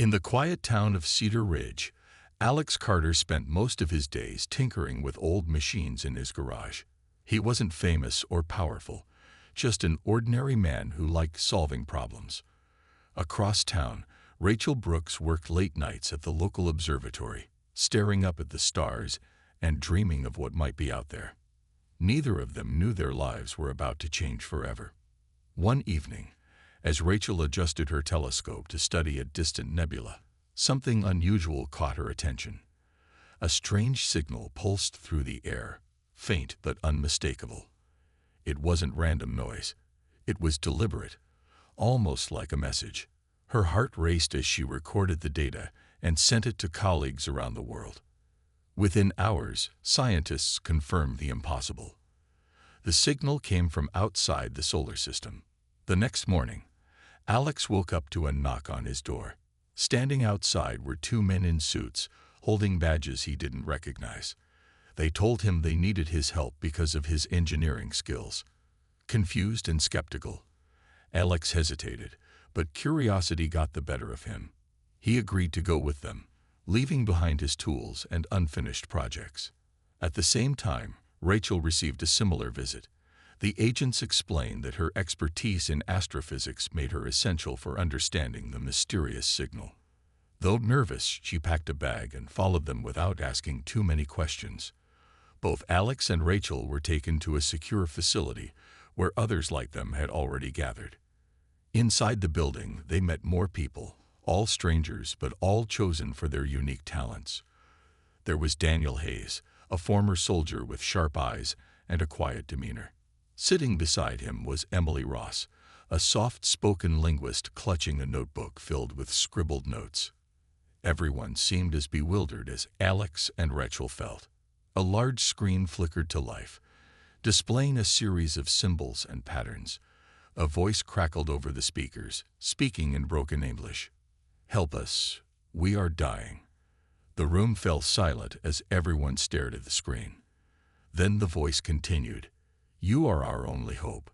In the quiet town of Cedar Ridge, Alex Carter spent most of his days tinkering with old machines in his garage. He wasn't famous or powerful, just an ordinary man who liked solving problems. Across town, Rachel Brooks worked late nights at the local observatory, staring up at the stars and dreaming of what might be out there. Neither of them knew their lives were about to change forever. One evening, as Rachel adjusted her telescope to study a distant nebula, something unusual caught her attention. A strange signal pulsed through the air, faint but unmistakable. It wasn't random noise. It was deliberate, almost like a message. Her heart raced as she recorded the data and sent it to colleagues around the world. Within hours, scientists confirmed the impossible. The signal came from outside the solar system. The next morning, Alex woke up to a knock on his door. Standing outside were two men in suits, holding badges he didn't recognize. They told him they needed his help because of his engineering skills. Confused and skeptical, Alex hesitated, but curiosity got the better of him. He agreed to go with them, leaving behind his tools and unfinished projects. At the same time, Rachel received a similar visit. The agents explained that her expertise in astrophysics made her essential for understanding the mysterious signal. Though nervous, she packed a bag and followed them without asking too many questions. Both Alex and Rachel were taken to a secure facility where others like them had already gathered. Inside the building, they met more people, all strangers but all chosen for their unique talents. There was Daniel Hayes, a former soldier with sharp eyes and a quiet demeanor. Sitting beside him was Emily Ross, a soft-spoken linguist clutching a notebook filled with scribbled notes. Everyone seemed as bewildered as Alex and Rachel felt. A large screen flickered to life, displaying a series of symbols and patterns. A voice crackled over the speakers, speaking in broken English. "Help us. We are dying." The room fell silent as everyone stared at the screen. Then the voice continued. "You are our only hope."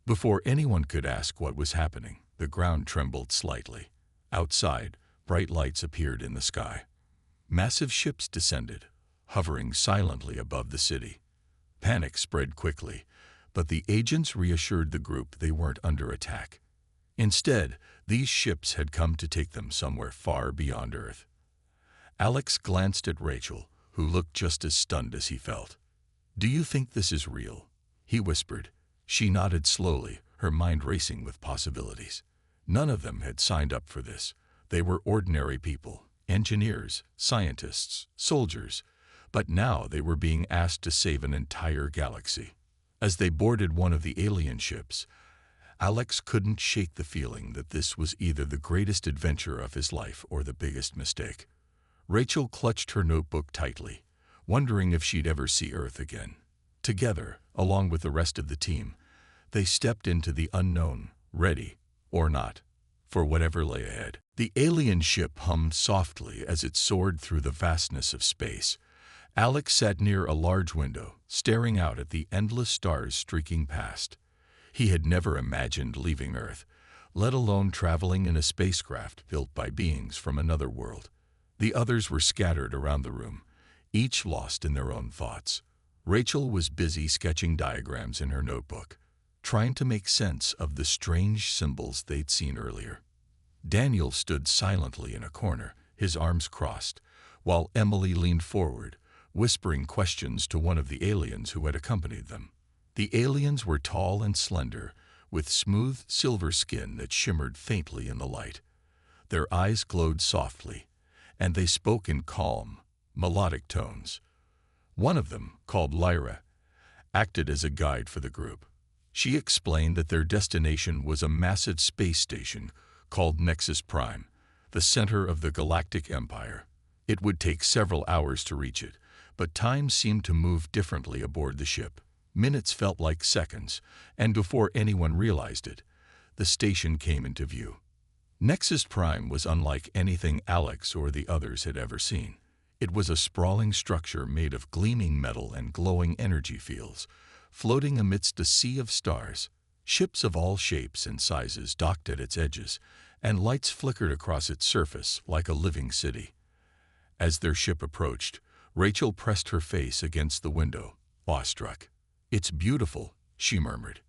Before anyone could ask what was happening, the ground trembled slightly. Outside, bright lights appeared in the sky. Massive ships descended, hovering silently above the city. Panic spread quickly, but the agents reassured the group they weren't under attack. Instead, these ships had come to take them somewhere far beyond Earth. Alex glanced at Rachel, who looked just as stunned as he felt. "Do you think this is real?" he whispered. She nodded slowly, her mind racing with possibilities. None of them had signed up for this. They were ordinary people, engineers, scientists, soldiers, but now they were being asked to save an entire galaxy. As they boarded one of the alien ships, Alex couldn't shake the feeling that this was either the greatest adventure of his life or the biggest mistake. Rachel clutched her notebook tightly, wondering if she'd ever see Earth again. Together, along with the rest of the team, they stepped into the unknown, ready, or not, for whatever lay ahead. The alien ship hummed softly as it soared through the vastness of space. Alex sat near a large window, staring out at the endless stars streaking past. He had never imagined leaving Earth, let alone traveling in a spacecraft built by beings from another world. The others were scattered around the room, each lost in their own thoughts. Rachel was busy sketching diagrams in her notebook, trying to make sense of the strange symbols they'd seen earlier. Daniel stood silently in a corner, his arms crossed, while Emily leaned forward, whispering questions to one of the aliens who had accompanied them. The aliens were tall and slender, with smooth silver skin that shimmered faintly in the light. Their eyes glowed softly, and they spoke in calm, melodic tones. One of them, called Lyra, acted as a guide for the group. She explained that their destination was a massive space station called Nexus Prime, the center of the Galactic Empire. It would take several hours to reach it, but time seemed to move differently aboard the ship. Minutes felt like seconds, and before anyone realized it, the station came into view. Nexus Prime was unlike anything Alex or the others had ever seen. It was a sprawling structure made of gleaming metal and glowing energy fields, floating amidst a sea of stars. Ships of all shapes and sizes docked at its edges, and lights flickered across its surface like a living city. As their ship approached, Rachel pressed her face against the window, awestruck. "It's beautiful," she murmured.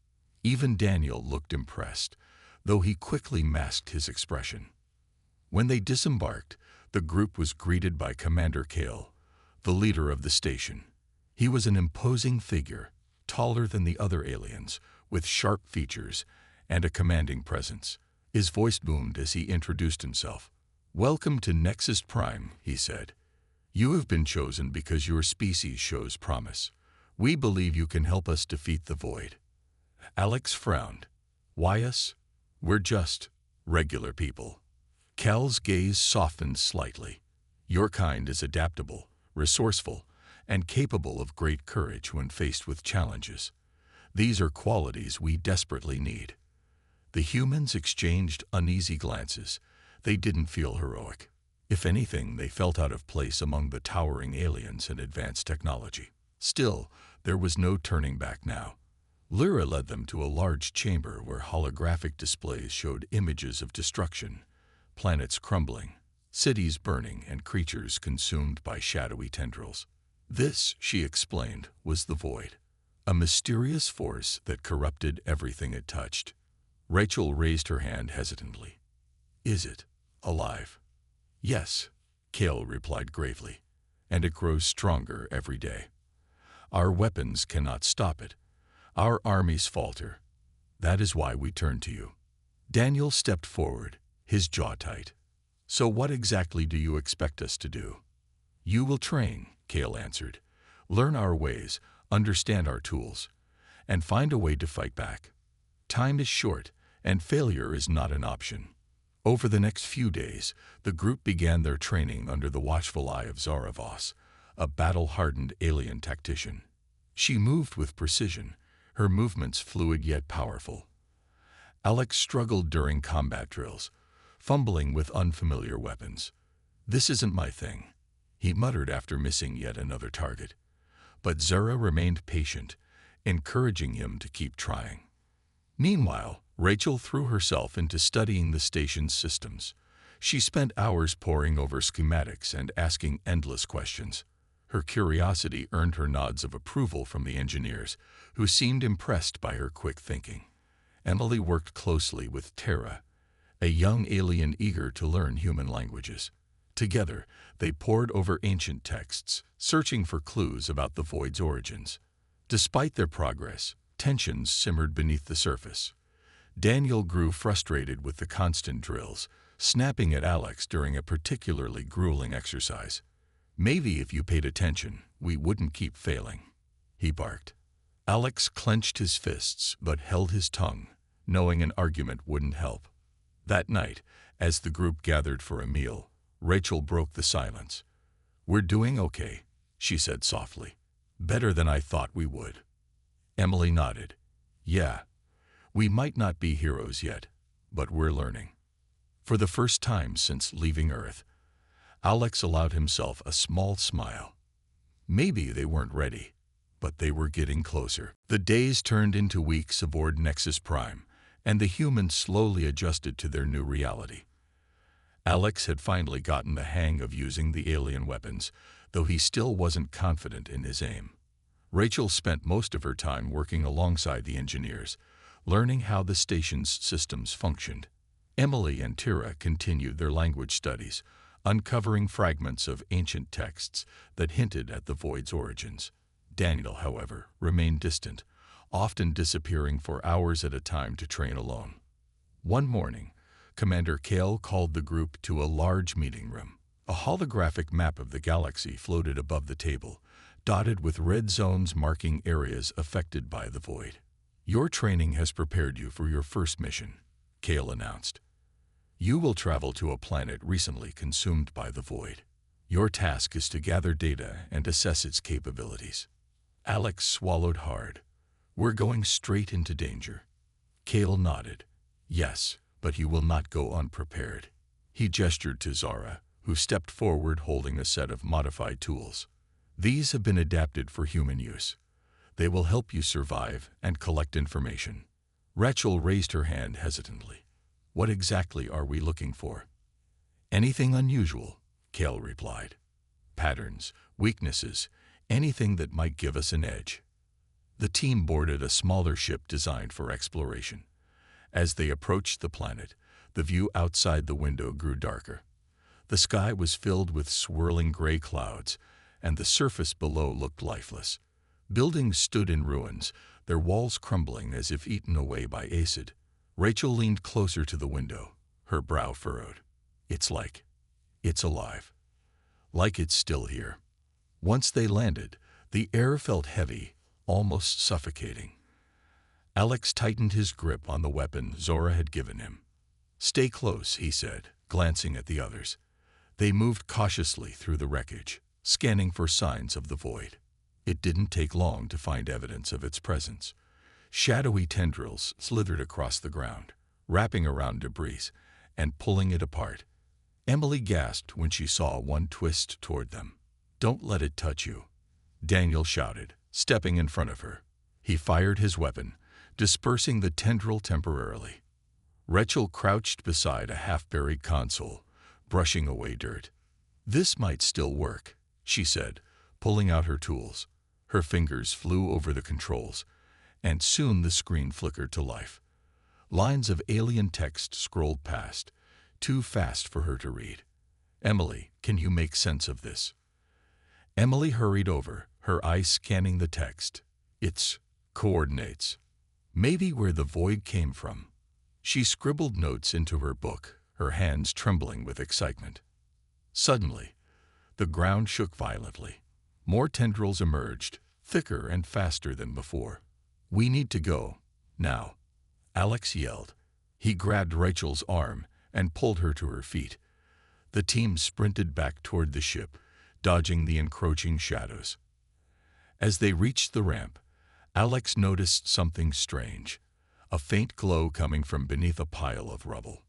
Even Daniel looked impressed, though he quickly masked his expression. When they disembarked, the group was greeted by Commander Kale, the leader of the station. He was an imposing figure, taller than the other aliens, with sharp features and a commanding presence. His voice boomed as he introduced himself. "Welcome to Nexus Prime," he said. "You have been chosen because your species shows promise. We believe you can help us defeat the Void." Alex frowned. "Why us? We're just regular people." Cal's gaze softened slightly. "Your kind is adaptable, resourceful, and capable of great courage when faced with challenges. These are qualities we desperately need." The humans exchanged uneasy glances. They didn't feel heroic. If anything, they felt out of place among the towering aliens and advanced technology. Still, there was no turning back now. Lyra led them to a large chamber where holographic displays showed images of destruction, planets crumbling, cities burning, and creatures consumed by shadowy tendrils. This, she explained, was the Void, a mysterious force that corrupted everything it touched. Rachel raised her hand hesitantly. "Is it alive?" "Yes," Kale replied gravely, "and it grows stronger every day. Our weapons cannot stop it. Our armies falter. That is why we turn to you." Daniel stepped forward, his jaw tight. "So what exactly do you expect us to do?" "You will train," Kale answered. "Learn our ways, understand our tools, and find a way to fight back. Time is short, and failure is not an option." Over the next few days, the group began their training under the watchful eye of Zara Voss, a battle-hardened alien tactician. She moved with precision, her movements fluid yet powerful. Alex struggled during combat drills, fumbling with unfamiliar weapons. "This isn't my thing," he muttered after missing yet another target. But Zara remained patient, encouraging him to keep trying. Meanwhile, Rachel threw herself into studying the station's systems. She spent hours poring over schematics and asking endless questions. Her curiosity earned her nods of approval from the engineers, who seemed impressed by her quick thinking. Emily worked closely with Tara, a young alien eager to learn human languages. Together, they pored over ancient texts, searching for clues about the Void's origins. Despite their progress, tensions simmered beneath the surface. Daniel grew frustrated with the constant drills, snapping at Alex during a particularly grueling exercise. "Maybe if you paid attention, we wouldn't keep failing," he barked. Alex clenched his fists but held his tongue, knowing an argument wouldn't help. That night, as the group gathered for a meal, Rachel broke the silence. "We're doing okay," she said softly. "Better than I thought we would." Emily nodded. "Yeah. We might not be heroes yet, but we're learning." For the first time since leaving Earth, Alex allowed himself a small smile. Maybe they weren't ready, but they were getting closer. The days turned into weeks aboard Nexus Prime, and the humans slowly adjusted to their new reality. Alex had finally gotten the hang of using the alien weapons, though he still wasn't confident in his aim. Rachel spent most of her time working alongside the engineers, learning how the station's systems functioned. Emily and Tara continued their language studies, uncovering fragments of ancient texts that hinted at the Void's origins. Daniel, however, remained distant, often disappearing for hours at a time to train alone. One morning, Commander Kale called the group to a large meeting room. A holographic map of the galaxy floated above the table, dotted with red zones marking areas affected by the Void. "Your training has prepared you for your first mission," Kale announced. "You will travel to a planet recently consumed by the Void. Your task is to gather data and assess its capabilities." Alex swallowed hard. "We're going straight into danger." Kale nodded. "Yes, but you will not go unprepared." He gestured to Zara, who stepped forward holding a set of modified tools. "These have been adapted for human use. They will help you survive and collect information." Rachel raised her hand hesitantly. What exactly are we looking for? Anything unusual, Cale replied. Patterns, weaknesses, anything that might give us an edge. The team boarded a smaller ship designed for exploration. As they approached the planet, the view outside the window grew darker. The sky was filled with swirling gray clouds, and the surface below looked lifeless. Buildings stood in ruins, their walls crumbling as if eaten away by acid. Rachel leaned closer to the window, her brow furrowed. It's alive. Like it's still here. Once they landed, the air felt heavy, almost suffocating. Alex tightened his grip on the weapon Zora had given him. Stay close, he said, glancing at the others. They moved cautiously through the wreckage, scanning for signs of the void. It didn't take long to find evidence of its presence. Shadowy tendrils slithered across the ground, wrapping around debris and pulling it apart. Emily gasped when she saw one twist toward them. Don't let it touch you, Daniel shouted, stepping in front of her. He fired his weapon, dispersing the tendril temporarily. Rachel crouched beside a half-buried console, brushing away dirt. This might still work, she said, pulling out her tools. Her fingers flew over the controls, and soon the screen flickered to life. Lines of alien text scrolled past, too fast for her to read. Emily, can you make sense of this? Emily hurried over, her eyes scanning the text. It's coordinates. Maybe where the void came from. She scribbled notes into her book, her hands trembling with excitement. Suddenly, the ground shook violently. More tendrils emerged, thicker and faster than before. We need to go, now, Alex yelled. He grabbed Rachel's arm and pulled her to her feet. The team sprinted back toward the ship, dodging the encroaching shadows. As they reached the ramp, Alex noticed something strange, a faint glow coming from beneath a pile of rubble.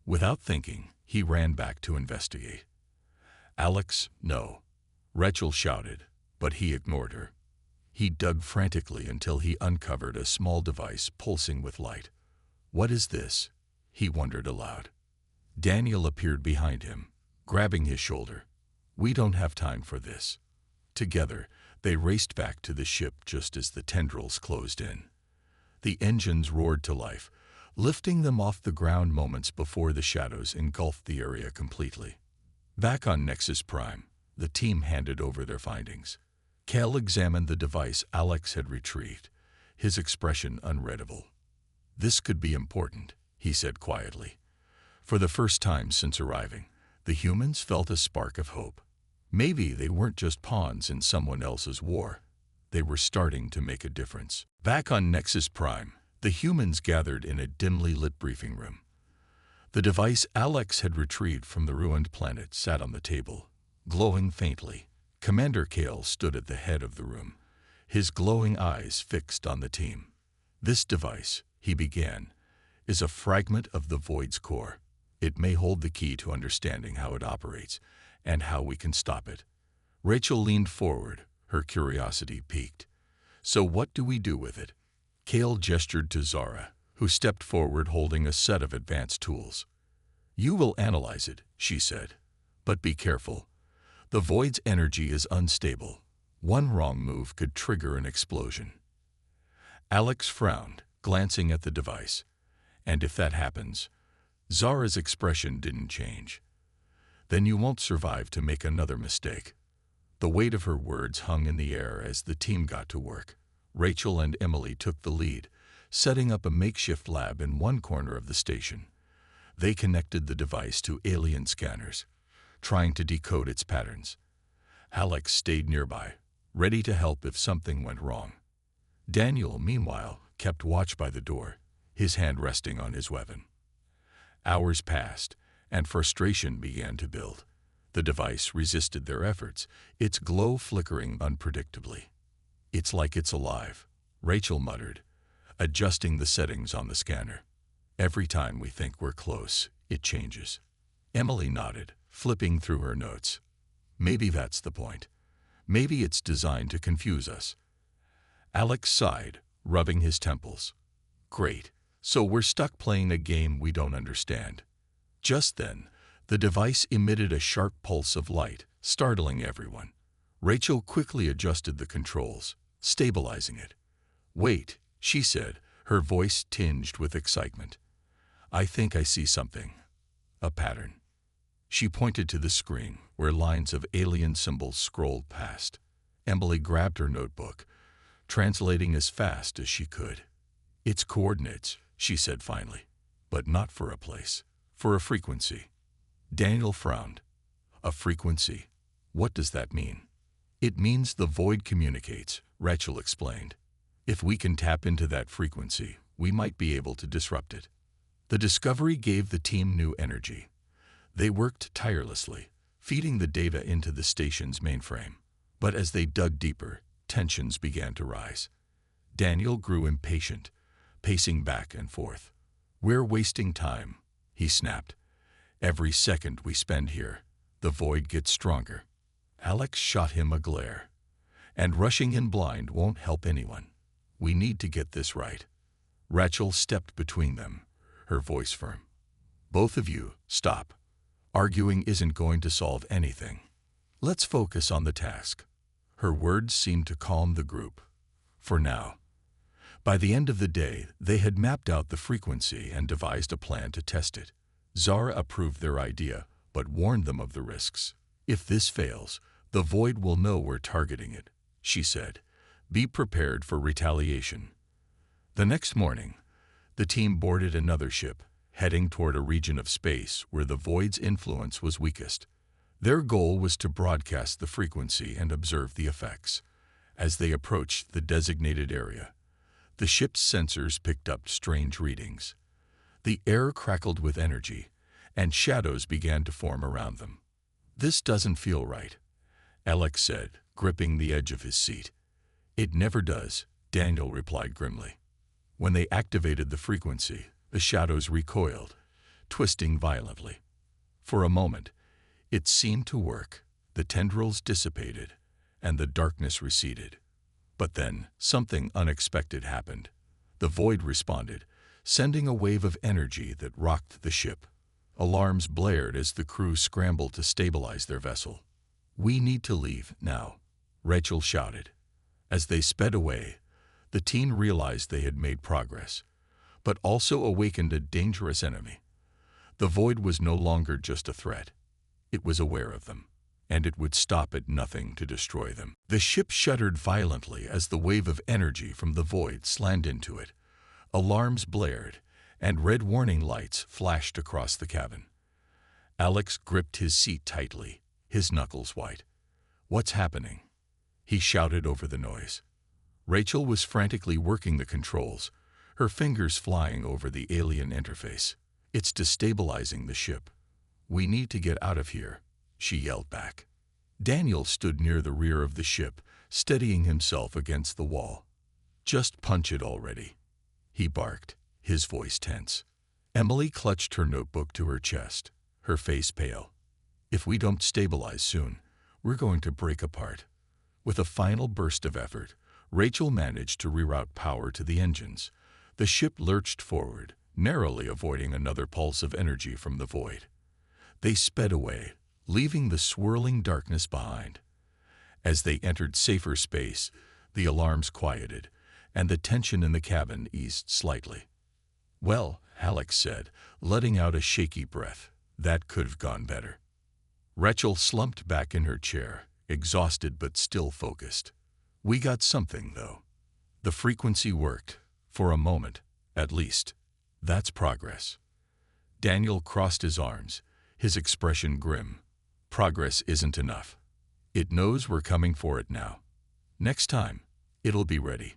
Without thinking, he ran back to investigate. Alex, no, Rachel shouted, but he ignored her. He dug frantically until he uncovered a small device pulsing with light. What is this? He wondered aloud. Daniel appeared behind him, grabbing his shoulder. We don't have time for this. Together, they raced back to the ship just as the tendrils closed in. The engines roared to life, lifting them off the ground moments before the shadows engulfed the area completely. Back on Nexus Prime, the team handed over their findings. Cal examined the device Alex had retrieved, his expression unreadable. This could be important, he said quietly. For the first time since arriving, the humans felt a spark of hope. Maybe they weren't just pawns in someone else's war. They were starting to make a difference. Back on Nexus Prime, the humans gathered in a dimly lit briefing room. The device Alex had retrieved from the ruined planet sat on the table, glowing faintly. Commander Cale stood at the head of the room, his glowing eyes fixed on the team. This device, he began, is a fragment of the Void's core. It may hold the key to understanding how it operates and how we can stop it. Rachel leaned forward, her curiosity piqued. So what do we do with it? Cale gestured to Zara, who stepped forward holding a set of advanced tools. You will analyze it, she said. But be careful. The Void's energy is unstable. One wrong move could trigger an explosion. Alex frowned, glancing at the device. And if that happens, Zara's expression didn't change. Then you won't survive to make another mistake. The weight of her words hung in the air as the team got to work. Rachel and Emily took the lead, setting up a makeshift lab in one corner of the station. They connected the device to alien scanners, trying to decode its patterns. Alex stayed nearby, ready to help if something went wrong. Daniel, meanwhile, kept watch by the door, his hand resting on his weapon. Hours passed, and frustration began to build. The device resisted their efforts, its glow flickering unpredictably. It's like it's alive, Rachel muttered, adjusting the settings on the scanner. Every time we think we're close, it changes. Emily nodded, flipping through her notes. Maybe that's the point. Maybe it's designed to confuse us. Alex sighed, rubbing his temples. Great. So we're stuck playing a game we don't understand. Just then, the device emitted a sharp pulse of light, startling everyone. Rachel quickly adjusted the controls, stabilizing it. "Wait," she said, her voice tinged with excitement. "I think I see something. A pattern." She pointed to the screen, where lines of alien symbols scrolled past. Emily grabbed her notebook, translating as fast as she could. "It's coordinates," she said finally, "but not for a place, for a frequency." Daniel frowned. "A frequency? What does that mean?" "It means the void communicates," Rachel explained. "If we can tap into that frequency, we might be able to disrupt it." The discovery gave the team new energy. They worked tirelessly, feeding the data into the station's mainframe. But as they dug deeper, tensions began to rise. Daniel grew impatient, pacing back and forth. "We're wasting time," he snapped. "Every second we spend here, the void gets stronger." Alex shot him a glare. "And rushing in blind won't help anyone. We need to get this right." Rachel stepped between them, her voice firm. "Both of you, stop. Arguing isn't going to solve anything. Let's focus on the task." Her words seemed to calm the group. For now. By the end of the day, they had mapped out the frequency and devised a plan to test it. Zara approved their idea, but warned them of the risks. "If this fails, the void will know we're targeting it," she said. "Be prepared for retaliation." The next morning, the team boarded another ship, heading toward a region of space where the void's influence was weakest. Their goal was to broadcast the frequency and observe the effects. As they approached the designated area, the ship's sensors picked up strange readings. The air crackled with energy, and shadows began to form around them. "This doesn't feel right," Alex said, gripping the edge of his seat. "It never does," Daniel replied grimly. When they activated the frequency, the shadows recoiled, twisting violently. For a moment, it seemed to work. The tendrils dissipated, and the darkness receded. But then, something unexpected happened. The void responded, sending a wave of energy that rocked the ship. Alarms blared as the crew scrambled to stabilize their vessel. "We need to leave now," Rachel shouted. As they sped away, the team realized they had made progress, but also awakened a dangerous enemy. The void was no longer just a threat. It was aware of them, and it would stop at nothing to destroy them. The ship shuddered violently as the wave of energy from the void slammed into it. Alarms blared, and red warning lights flashed across the cabin. Alex gripped his seat tightly, his knuckles white. "What's happening?" he shouted over the noise. Rachel was frantically working the controls, her fingers flying over the alien interface. "It's destabilizing the ship. We need to get out of here," she yelled back. Daniel stood near the rear of the ship, steadying himself against the wall. "Just punch it already," he barked, his voice tense. Emily clutched her notebook to her chest, her face pale. "If we don't stabilize soon, we're going to break apart." With a final burst of effort, Rachel managed to reroute power to the engines. The ship lurched forward, narrowly avoiding another pulse of energy from the void. They sped away, leaving the swirling darkness behind. As they entered safer space, the alarms quieted, and the tension in the cabin eased slightly. "Well," Alex said, letting out a shaky breath, "that could have gone better." Rachel slumped back in her chair, exhausted but still focused. "We got something, though. The frequency worked, for a moment, at least. That's progress." Daniel crossed his arms, his expression grim. "Progress isn't enough. It knows we're coming for it now. Next time, it'll be ready."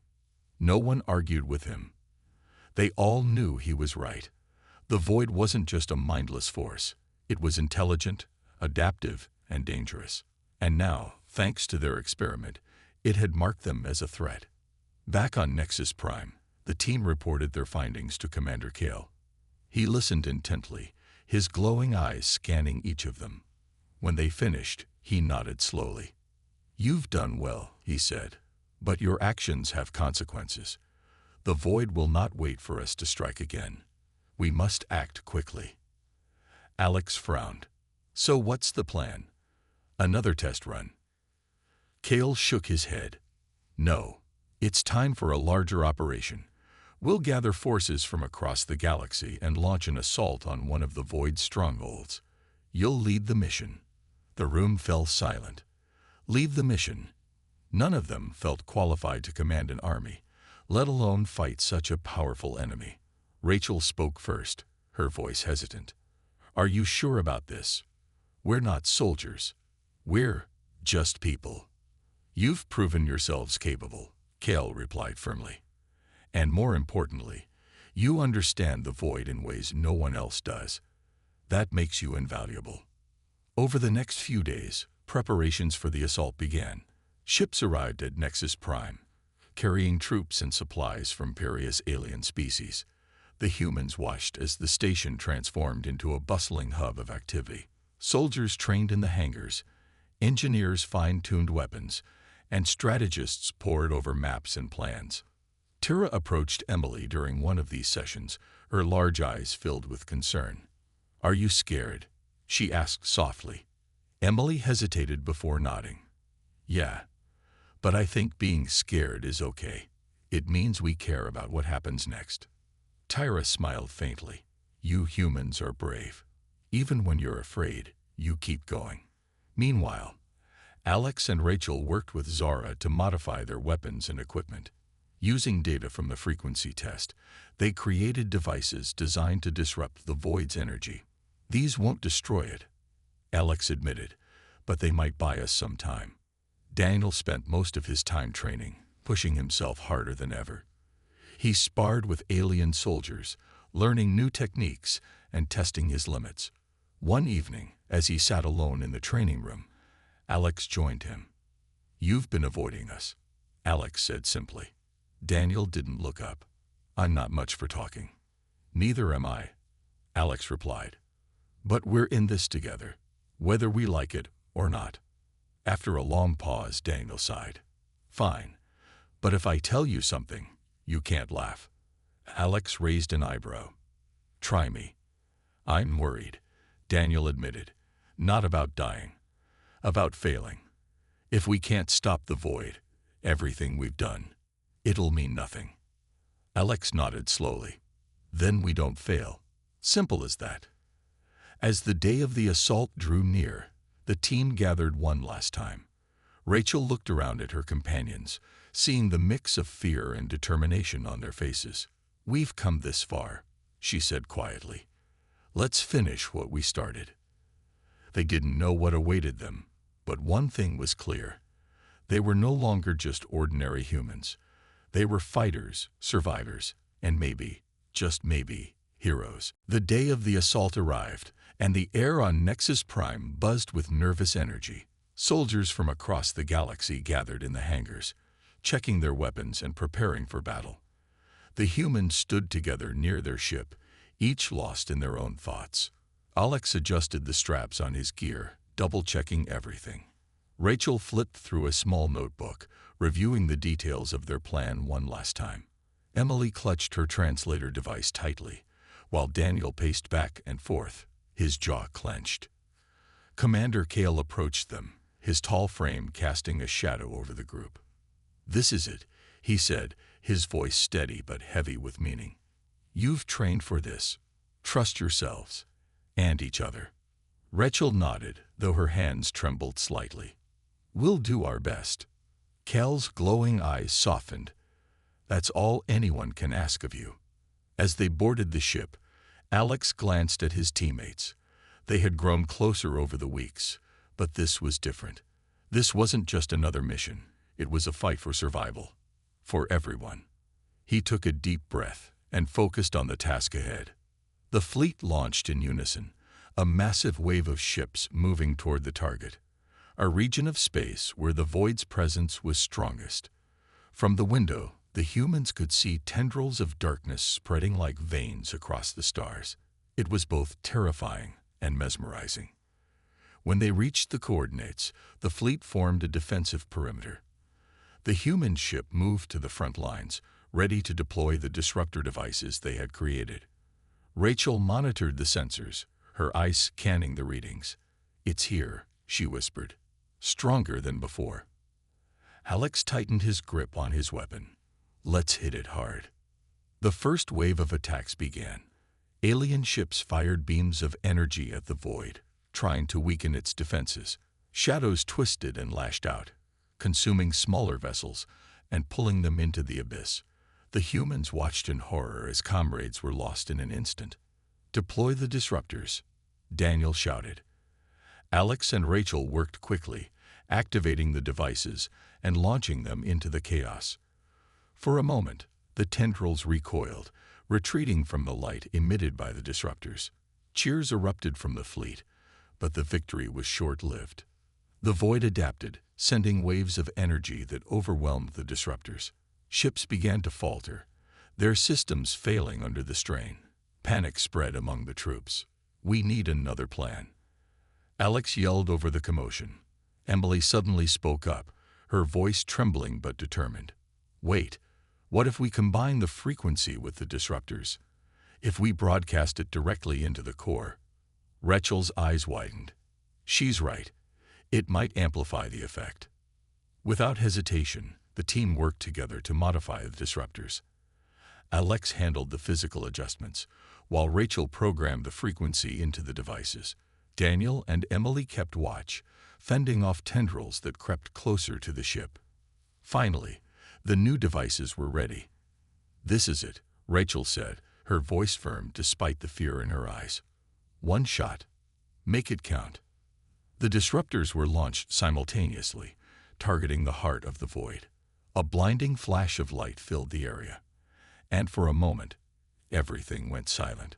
No one argued with him. They all knew he was right. The void wasn't just a mindless force. It was intelligent, adaptive, and dangerous. And now, thanks to their experiment, it had marked them as a threat. Back on Nexus Prime, the team reported their findings to Commander Kale. He listened intently, his glowing eyes scanning each of them. When they finished, he nodded slowly. "You've done well," he said, "but your actions have consequences. The void will not wait for us to strike again. We must act quickly. Alex frowned. So what's the plan? Another test run? Cale shook his head. No, it's time for a larger operation. We'll gather forces from across the galaxy and launch an assault on one of the Void's strongholds. You'll lead the mission. The room fell silent. Lead the mission. None of them felt qualified to command an army, let alone fight such a powerful enemy. Rachel spoke first, her voice hesitant. Are you sure about this? We're not soldiers. We're just people. You've proven yourselves capable, Cale replied firmly. And more importantly, you understand the void in ways no one else does. That makes you invaluable. Over the next few days, preparations for the assault began. Ships arrived at Nexus Prime, carrying troops and supplies from various alien species. The humans watched as the station transformed into a bustling hub of activity. Soldiers trained in the hangars, engineers fine-tuned weapons, and strategists pored over maps and plans. Tira approached Emily during one of these sessions, her large eyes filled with concern. Are you scared? She asked softly. Emily hesitated before nodding. Yeah, but I think being scared is okay. It means we care about what happens next. Tira smiled faintly. You humans are brave. Even when you're afraid, you keep going. Meanwhile, Alex and Rachel worked with Zara to modify their weapons and equipment. Using data from the frequency test, they created devices designed to disrupt the void's energy. These won't destroy it, Alex admitted, but they might buy us some time. Daniel spent most of his time training, pushing himself harder than ever. He sparred with alien soldiers, learning new techniques and testing his limits. One evening, as he sat alone in the training room, Alex joined him. You've been avoiding us, Alex said simply. Daniel didn't look up. I'm not much for talking. Neither am I, Alex replied. But we're in this together, whether we like it or not. After a long pause, Daniel sighed. Fine, but if I tell you something, you can't laugh. Alex raised an eyebrow. Try me. I'm worried, Daniel admitted. Not about dying, about failing. If we can't stop the void, everything we've done, it'll mean nothing. Alex nodded slowly. Then we don't fail. Simple as that. As the day of the assault drew near, the team gathered one last time. Rachel looked around at her companions, seeing the mix of fear and determination on their faces. We've come this far, she said quietly. Let's finish what we started. They didn't know what awaited them, but one thing was clear. They were no longer just ordinary humans. They were fighters, survivors, and maybe, just maybe, heroes. The day of the assault arrived, and the air on Nexus Prime buzzed with nervous energy. Soldiers from across the galaxy gathered in the hangars, checking their weapons and preparing for battle. The humans stood together near their ship, each lost in their own thoughts. Alex adjusted the straps on his gear, double-checking everything. Rachel flipped through a small notebook, reviewing the details of their plan one last time. Emily clutched her translator device tightly, while Daniel paced back and forth, his jaw clenched. Commander Cale approached them, his tall frame casting a shadow over the group. This is it, he said, his voice steady but heavy with meaning. You've trained for this. Trust yourselves. And each other. Rachel nodded, though her hands trembled slightly. We'll do our best. Cale's glowing eyes softened. That's all anyone can ask of you. As they boarded the ship, Alex glanced at his teammates. They had grown closer over the weeks, but this was different. This wasn't just another mission. It was a fight for survival. For everyone. He took a deep breath and focused on the task ahead. The fleet launched in unison, a massive wave of ships moving toward the target, a region of space where the void's presence was strongest. From the window, the humans could see tendrils of darkness spreading like veins across the stars. It was both terrifying and mesmerizing. When they reached the coordinates, the fleet formed a defensive perimeter. The human ship moved to the front lines, ready to deploy the disruptor devices they had created. Rachel monitored the sensors, her eyes scanning the readings. "It's here," she whispered, stronger than before. Alex tightened his grip on his weapon. "Let's hit it hard." The first wave of attacks began. Alien ships fired beams of energy at the void, trying to weaken its defenses. Shadows twisted and lashed out, consuming smaller vessels and pulling them into the abyss. The humans watched in horror as comrades were lost in an instant. "Deploy the disruptors," Daniel shouted. Alex and Rachel worked quickly, activating the devices and launching them into the chaos. For a moment, the tendrils recoiled, retreating from the light emitted by the disruptors. Cheers erupted from the fleet, but the victory was short-lived. The void adapted, sending waves of energy that overwhelmed the disruptors. Ships began to falter, their systems failing under the strain. Panic spread among the troops. "We need another plan." Alex yelled over the commotion. Emily suddenly spoke up, her voice trembling but determined. "Wait, what if we combine the frequency with the disruptors? If we broadcast it directly into the core?" Rachel's eyes widened. "She's right. It might amplify the effect." Without hesitation, the team worked together to modify the disruptors. Alex handled the physical adjustments, while Rachel programmed the frequency into the devices. Daniel and Emily kept watch, fending off tendrils that crept closer to the ship. Finally, the new devices were ready. "This is it," Rachel said, her voice firm despite the fear in her eyes. "One shot. Make it count." The disruptors were launched simultaneously, targeting the heart of the void. A blinding flash of light filled the area, and for a moment, everything went silent.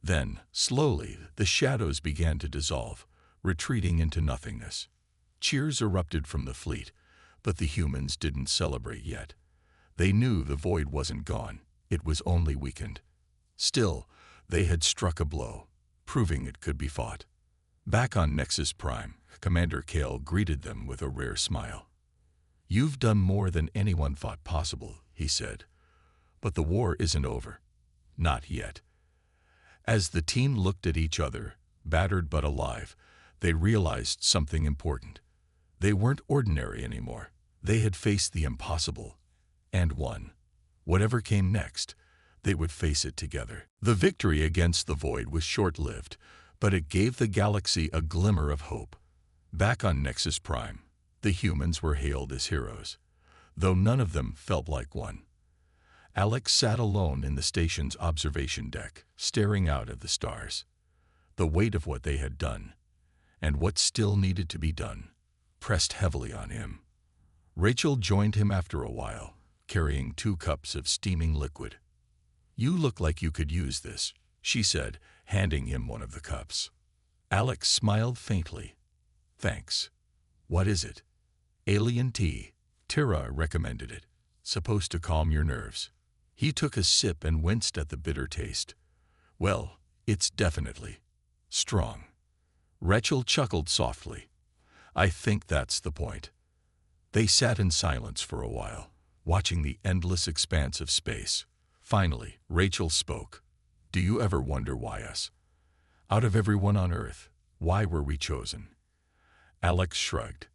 Then, slowly, the shadows began to dissolve, retreating into nothingness. Cheers erupted from the fleet, but the humans didn't celebrate yet. They knew the void wasn't gone, it was only weakened. Still, they had struck a blow, proving it could be fought. Back on Nexus Prime, Commander Kale greeted them with a rare smile. "You've done more than anyone thought possible," he said. "But the war isn't over. Not yet." As the team looked at each other, battered but alive, they realized something important. They weren't ordinary anymore. They had faced the impossible, and won. Whatever came next, they would face it together. The victory against the void was short-lived, but it gave the galaxy a glimmer of hope. Back on Nexus Prime, the humans were hailed as heroes, though none of them felt like one. Alex sat alone in the station's observation deck, staring out at the stars. The weight of what they had done, and what still needed to be done, pressed heavily on him. Rachel joined him after a while, carrying 2 cups of steaming liquid. "You look like you could use this," she said, handing him one of the cups. Alex smiled faintly. "Thanks. What is it?" "Alien tea. Tira recommended it. Supposed to calm your nerves." He took a sip and winced at the bitter taste. "Well, it's definitely strong." Rachel chuckled softly. "I think that's the point." They sat in silence for a while, watching the endless expanse of space. Finally, Rachel spoke. "Do you ever wonder why us? Out of everyone on Earth, why were we chosen?" Alex shrugged.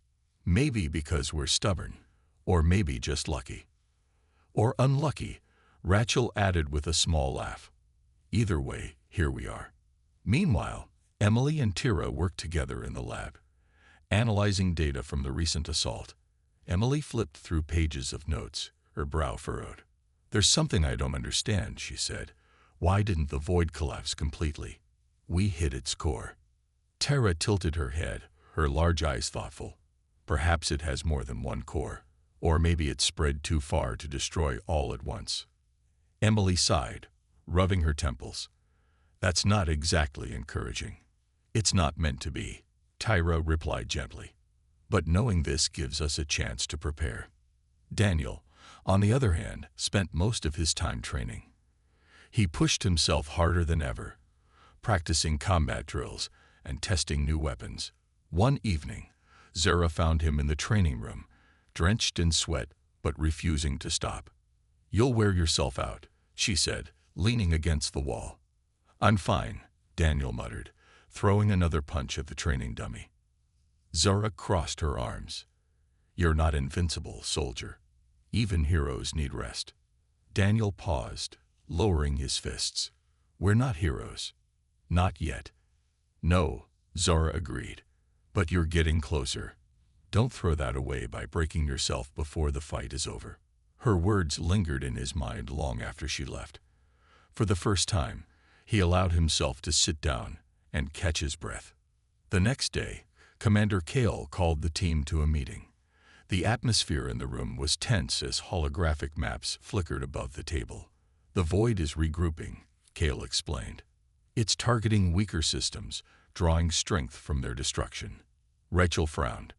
"Maybe because we're stubborn, or maybe just lucky." "Or unlucky," Rachel added with a small laugh. "Either way, here we are." Meanwhile, Emily and Tira worked together in the lab, analyzing data from the recent assault. Emily flipped through pages of notes, her brow furrowed. "There's something I don't understand," she said. "Why didn't the void collapse completely? We hit its core." Tara tilted her head, her large eyes thoughtful. "Perhaps it has more than one core, or maybe it spread too far to destroy all at once." Emily sighed, rubbing her temples. "That's not exactly encouraging." "It's not meant to be," Tyra replied gently. "But knowing this gives us a chance to prepare." Daniel, on the other hand, spent most of his time training. He pushed himself harder than ever, practicing combat drills and testing new weapons. One evening, Zara found him in the training room, drenched in sweat but refusing to stop. "You'll wear yourself out," she said, leaning against the wall. "I'm fine," Daniel muttered, throwing another punch at the training dummy. Zara crossed her arms. "You're not invincible, soldier. Even heroes need rest." Daniel paused, lowering his fists. "We're not heroes. Not yet." "No," Zara agreed. "But you're getting closer. Don't throw that away by breaking yourself before the fight is over." Her words lingered in his mind long after she left. For the first time, he allowed himself to sit down and catch his breath. The next day, Commander Kale called the team to a meeting. The atmosphere in the room was tense as holographic maps flickered above the table. "The Void is regrouping," Kale explained. "It's targeting weaker systems, drawing strength from their destruction." Rachel frowned.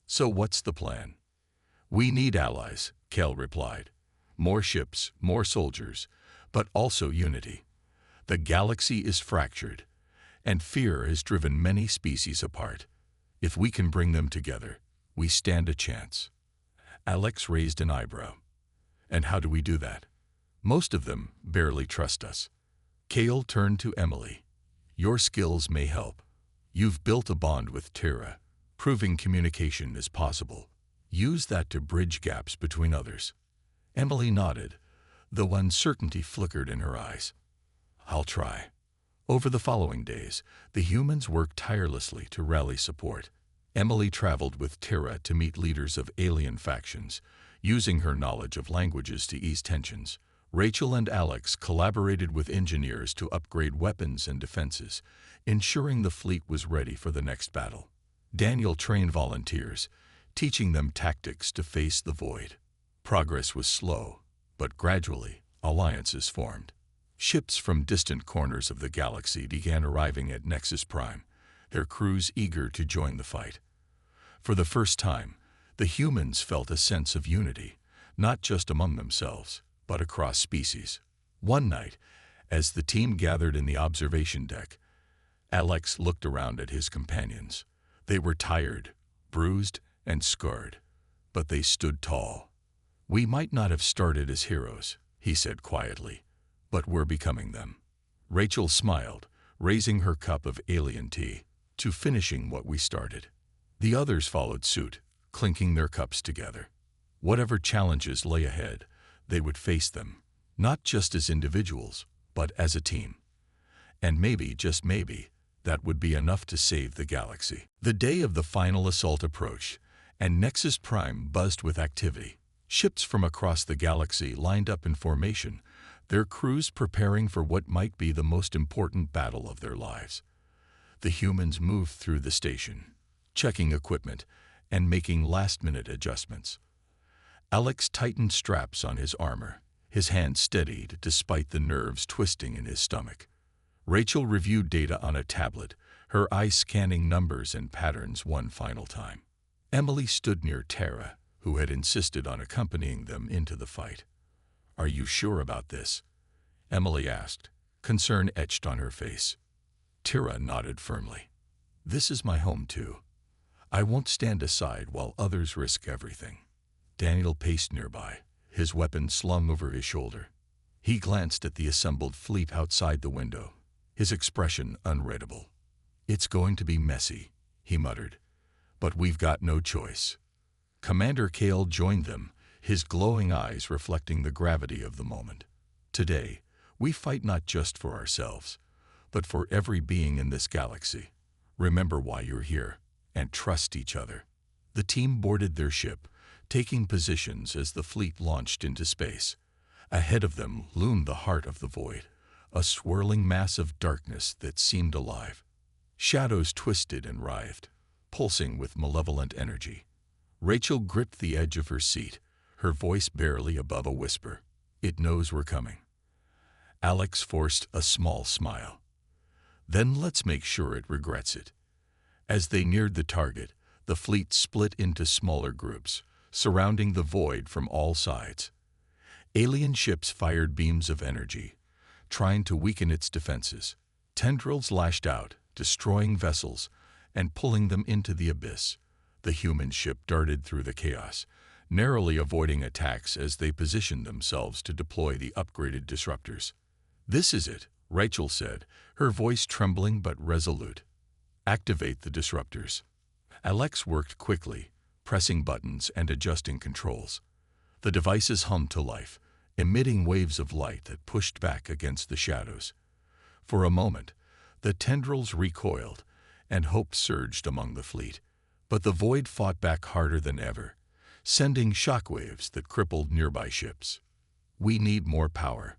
"So what's the plan?" "We need allies," Kale replied. "More ships, more soldiers, but also unity. The galaxy is fractured, and fear has driven many species apart. If we can bring them together, we stand a chance." Alex raised an eyebrow. "And how do we do that? Most of them barely trust us." Kale turned to Emily. "Your skills may help. You've built a bond with Terra, proving communication is possible. Use that to bridge gaps between others." Emily nodded, though uncertainty flickered in her eyes. "I'll try." Over the following days, the humans worked tirelessly to rally support. Emily traveled with Terra to meet leaders of alien factions, using her knowledge of languages to ease tensions. Rachel and Alex collaborated with engineers to upgrade weapons and defenses, ensuring the fleet was ready for the next battle. Daniel trained volunteers, teaching them tactics to face the Void. Progress was slow, but gradually, alliances formed. Ships from distant corners of the galaxy began arriving at Nexus Prime, their crews eager to join the fight. For the first time, the humans felt a sense of unity, not just among themselves, but across species. One night, as the team gathered in the observation deck, Alex looked around at his companions. They were tired, bruised, and scarred, but they stood tall. "We might not have started as heroes," he said quietly, "but we're becoming them." Rachel smiled, raising her cup of alien tea. "To finishing what we started." The others followed suit, clinking their cups together. Whatever challenges lay ahead, they would face them, not just as individuals, but as a team. And maybe, just maybe, that would be enough to save the galaxy. The day of the final assault approached, and Nexus Prime buzzed with activity. Ships from across the galaxy lined up in formation, their crews preparing for what might be the most important battle of their lives. The humans moved through the station, checking equipment and making last-minute adjustments. Alex tightened straps on his armor, his hand steadied despite the nerves twisting in his stomach. Rachel reviewed data on a tablet, her eyes scanning numbers and patterns one final time. Emily stood near Terra, who had insisted on accompanying them into the fight. "Are you sure about this?" Emily asked, concern etched on her face. Terra nodded firmly. "This is my home too. I won't stand aside while others risk everything." Daniel paced nearby, his weapon slung over his shoulder. He glanced at the assembled fleet outside the window, his expression unreadable. "It's going to be messy," he muttered, "but we've got no choice." Commander Kale joined them, his glowing eyes reflecting the gravity of the moment. "Today, we fight not just for ourselves, but for every being in this galaxy. Remember why you're here, and trust each other." The team boarded their ship, taking positions as the fleet launched into space. Ahead of them loomed the heart of the Void, a swirling mass of darkness that seemed alive. Shadows twisted and writhed, pulsing with malevolent energy. Rachel gripped the edge of her seat, her voice barely above a whisper. "It knows we're coming." Alex forced a small smile. "Then let's make sure it regrets it." As they neared the target, the fleet split into smaller groups, surrounding the Void from all sides. Alien ships fired beams of energy, trying to weaken its defenses. Tendrils lashed out, destroying vessels and pulling them into the abyss. The human ship darted through the chaos, narrowly avoiding attacks as they positioned themselves to deploy the upgraded disruptors. "This is it," Rachel said, her voice trembling but resolute. "Activate the disruptors." Alex worked quickly, pressing buttons and adjusting controls. The devices hummed to life, emitting waves of light that pushed back against the shadows. For a moment, the tendrils recoiled, and hope surged among the fleet. But the void fought back harder than ever, sending shockwaves that crippled nearby ships. "We need more power,"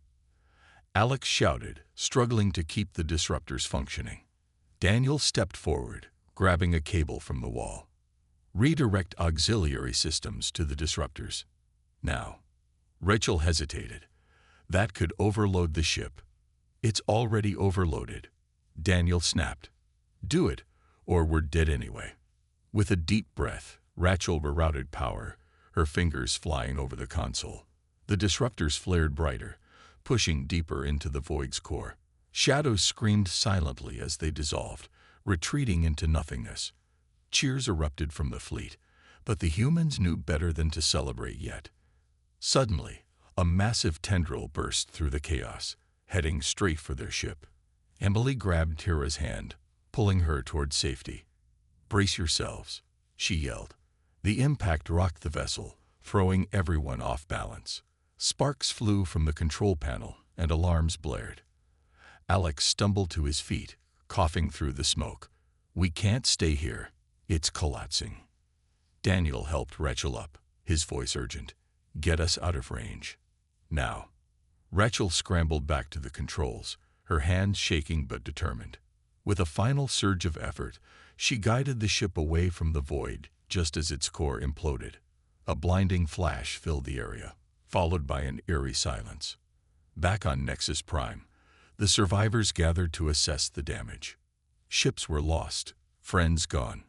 Alex shouted, struggling to keep the disruptors functioning. Daniel stepped forward, grabbing a cable from the wall. "Redirect auxiliary systems to the disruptors. Now." Rachel hesitated. "That could overload the ship." "It's already overloaded," Daniel snapped. "Do it, or we're dead anyway." With a deep breath, Rachel rerouted power, her fingers flying over the console. The disruptors flared brighter, pushing deeper into the void's core. Shadows screamed silently as they dissolved, retreating into nothingness. Cheers erupted from the fleet, but the humans knew better than to celebrate yet. Suddenly, a massive tendril burst through the chaos, heading straight for their ship. Emily grabbed Tira's hand, pulling her toward safety. "Brace yourselves," she yelled. The impact rocked the vessel, throwing everyone off balance. Sparks flew from the control panel, and alarms blared. Alex stumbled to his feet, coughing through the smoke. "We can't stay here. It's collapsing." Daniel helped Rachel up, his voice urgent. "Get us out of range. Now." Rachel scrambled back to the controls, her hands shaking but determined. With a final surge of effort, she guided the ship away from the void just as its core imploded. A blinding flash filled the area, followed by an eerie silence. Back on Nexus Prime, the survivors gathered to assess the damage. Ships were lost, friends gone,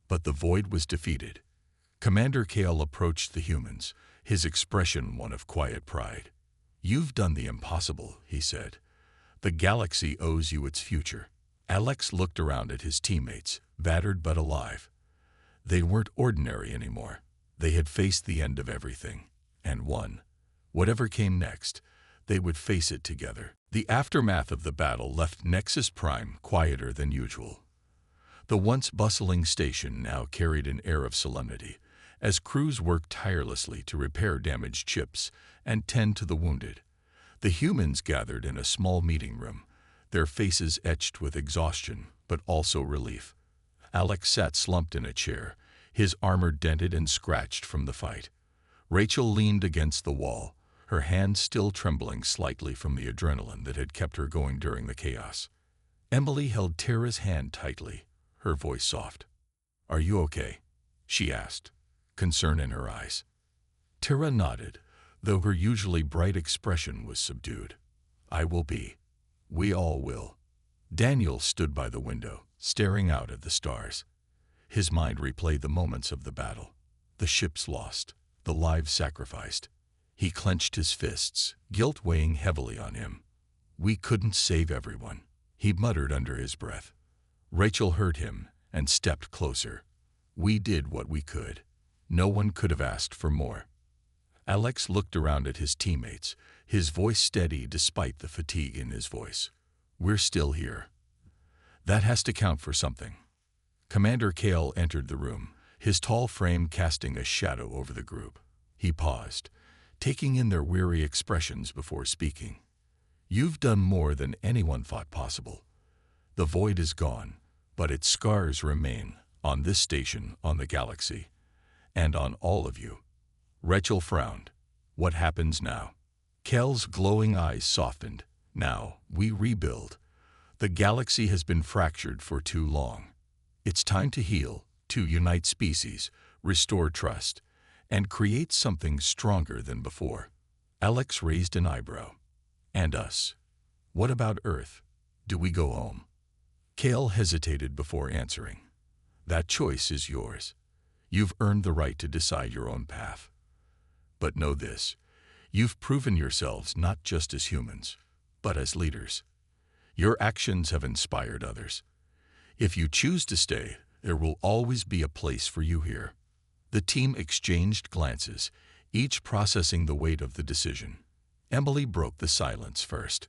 but the void was defeated. Commander Kale approached the humans, his expression one of quiet pride. "You've done the impossible," he said. "The galaxy owes you its future." Alex looked around at his teammates, battered but alive. They weren't ordinary anymore. They had faced the end of everything, and won. Whatever came next, they would face it together. The aftermath of the battle left Nexus Prime quieter than usual. The once bustling station now carried an air of solemnity, as crews worked tirelessly to repair damaged ships and tend to the wounded. The humans gathered in a small meeting room, their faces etched with exhaustion, but also relief. Alex sat slumped in a chair, his armor dented and scratched from the fight. Rachel leaned against the wall, her hands still trembling slightly from the adrenaline that had kept her going during the chaos. Emily held Tara's hand tightly, her voice soft. "Are you okay?" she asked, concern in her eyes. Tara nodded, though her usually bright expression was subdued. "I will be. We all will." Daniel stood by the window, staring out at the stars. His mind replayed the moments of the battle, the ships lost, the lives sacrificed. He clenched his fists, guilt weighing heavily on him. "We couldn't save everyone," he muttered under his breath. Rachel heard him and stepped closer. "We did what we could. No one could have asked for more." Alex looked around at his teammates, his voice steady despite the fatigue in his voice. "We're still here. That has to count for something." Commander Kale entered the room, his tall frame casting a shadow over the group. He paused, taking in their weary expressions before speaking. "You've done more than anyone thought possible. The void is gone, but its scars remain on this station, on the galaxy, and on all of you." Rachel frowned. "What happens now?" Kale's glowing eyes softened. "Now, we rebuild. The galaxy has been fractured for too long. It's time to heal, to unite species, restore trust, and create something stronger than before." Alex raised an eyebrow. "And us? What about Earth? Do we go home?" Kale hesitated before answering. "That choice is yours. You've earned the right to decide your own path. But know this, you've proven yourselves not just as humans, but as leaders. Your actions have inspired others. If you choose to stay, there will always be a place for you here. The team exchanged glances, each processing the weight of the decision. Emily broke the silence first.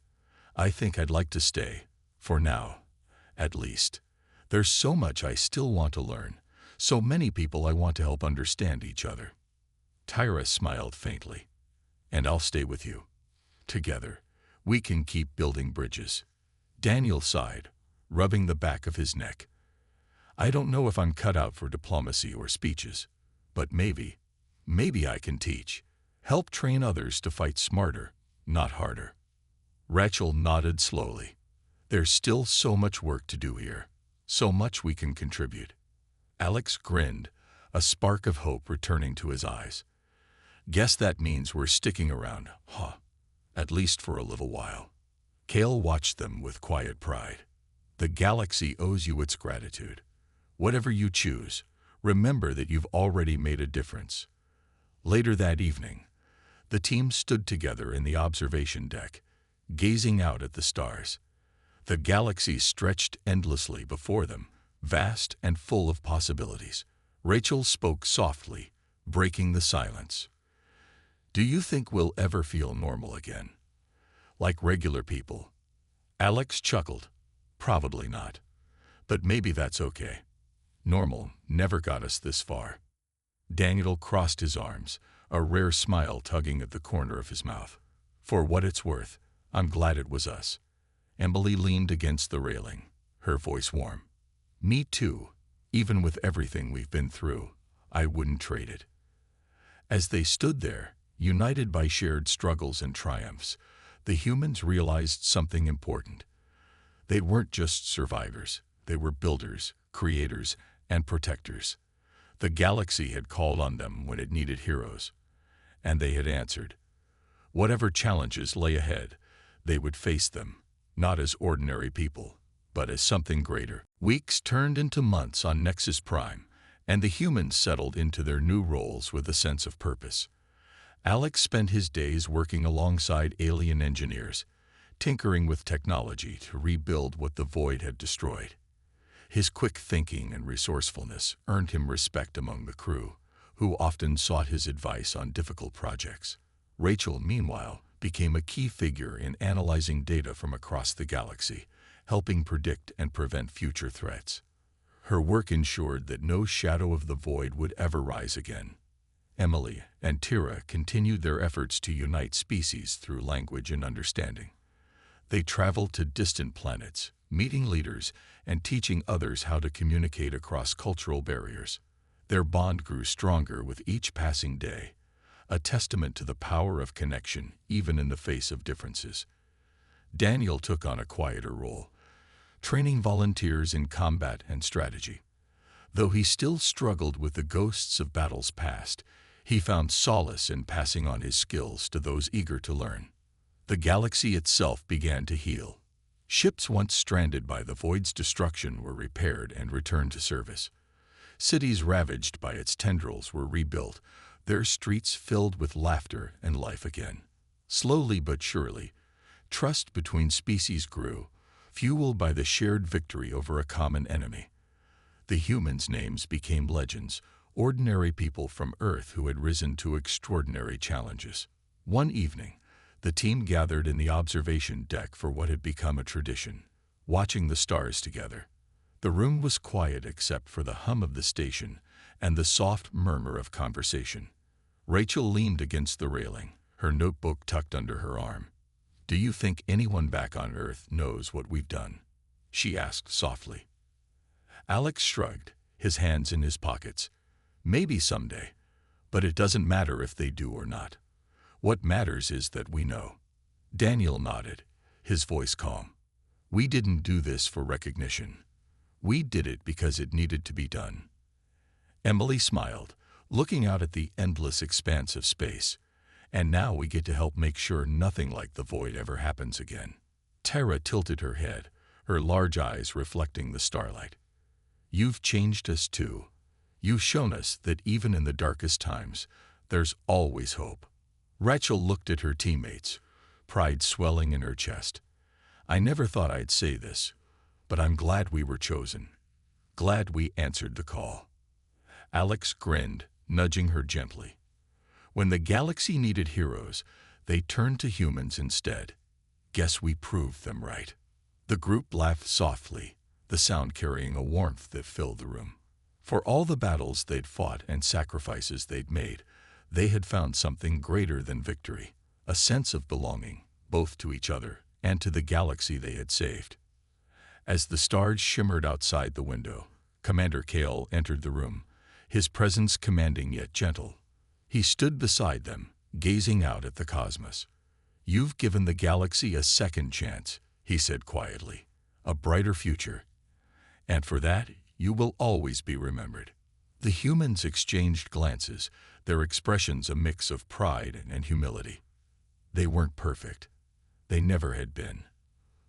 I think I'd like to stay, for now, at least. There's so much I still want to learn, so many people I want to help understand each other. Tyra smiled faintly. And I'll stay with you. Together, we can keep building bridges. Daniel sighed, rubbing the back of his neck. I don't know if I'm cut out for diplomacy or speeches, but maybe I can teach. Help train others to fight smarter, not harder. Rachel nodded slowly. There's still so much work to do here, so much we can contribute. Alex grinned, a spark of hope returning to his eyes. Guess that means we're sticking around, huh? At least for a little while. Cale watched them with quiet pride. The galaxy owes you its gratitude. Whatever you choose, remember that you've already made a difference. Later that evening, the team stood together in the observation deck, gazing out at the stars. The galaxy stretched endlessly before them, vast and full of possibilities. Rachel spoke softly, breaking the silence. Do you think we'll ever feel normal again? Like regular people? Alex chuckled. Probably not. But maybe that's okay. Normal never got us this far. Daniel crossed his arms, a rare smile tugging at the corner of his mouth. For what it's worth, I'm glad it was us. Emily leaned against the railing, her voice warm. Me too. Even with everything we've been through, I wouldn't trade it. As they stood there, united by shared struggles and triumphs, the humans realized something important. They weren't just survivors. They were builders, creators, and protectors. The galaxy had called on them when it needed heroes, and they had answered. Whatever challenges lay ahead, they would face them, not as ordinary people, but as something greater. Weeks turned into months on Nexus Prime, and the humans settled into their new roles with a sense of purpose. Alex spent his days working alongside alien engineers, tinkering with technology to rebuild what the Void had destroyed. His quick thinking and resourcefulness earned him respect among the crew, who often sought his advice on difficult projects. Rachel, meanwhile, became a key figure in analyzing data from across the galaxy, helping predict and prevent future threats. Her work ensured that no shadow of the Void would ever rise again. Emily and Tyra continued their efforts to unite species through language and understanding. They traveled to distant planets, meeting leaders and teaching others how to communicate across cultural barriers. Their bond grew stronger with each passing day, a testament to the power of connection even in the face of differences. Daniel took on a quieter role, training volunteers in combat and strategy. Though he still struggled with the ghosts of battles past, he found solace in passing on his skills to those eager to learn. The galaxy itself began to heal. Ships once stranded by the Void's destruction were repaired and returned to service. Cities ravaged by its tendrils were rebuilt, their streets filled with laughter and life again. Slowly but surely, trust between species grew, fueled by the shared victory over a common enemy. The humans' names became legends, ordinary people from Earth who had risen to extraordinary challenges. One evening, the team gathered in the observation deck for what had become a tradition, watching the stars together. The room was quiet except for the hum of the station and the soft murmur of conversation. Rachel leaned against the railing, her notebook tucked under her arm. Do you think anyone back on Earth knows what we've done? She asked softly. Alex shrugged, his hands in his pockets. Maybe someday, but it doesn't matter if they do or not. What matters is that we know. Daniel nodded, his voice calm. We didn't do this for recognition. We did it because it needed to be done. Emily smiled, looking out at the endless expanse of space. And now we get to help make sure nothing like the Void ever happens again. Tyra tilted her head, her large eyes reflecting the starlight. You've changed us too. You've shown us that even in the darkest times, there's always hope. Rachel looked at her teammates, pride swelling in her chest. I never thought I'd say this, but I'm glad we were chosen. Glad we answered the call. Alex grinned, nudging her gently. When the galaxy needed heroes, they turned to humans instead. Guess we proved them right. The group laughed softly, the sound carrying a warmth that filled the room. For all the battles they'd fought and sacrifices they'd made, they had found something greater than victory, a sense of belonging, both to each other and to the galaxy they had saved. As the stars shimmered outside the window, Commander Kale entered the room, his presence commanding yet gentle. He stood beside them, gazing out at the cosmos. "You've given the galaxy a second chance," he said quietly, "a brighter future. And for that, you will always be remembered." The humans exchanged glances, their expressions a mix of pride and humility. They weren't perfect. They never had been.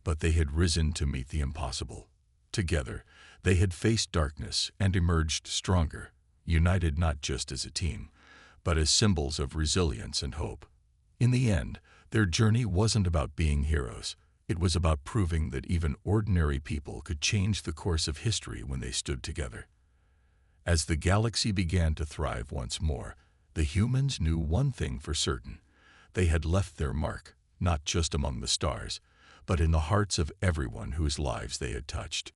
But they had risen to meet the impossible. Together, they had faced darkness and emerged stronger, united not just as a team, but as symbols of resilience and hope. In the end, their journey wasn't about being heroes. It was about proving that even ordinary people could change the course of history when they stood together. As the galaxy began to thrive once more, the humans knew one thing for certain. They had left their mark, not just among the stars, but in the hearts of everyone whose lives they had touched.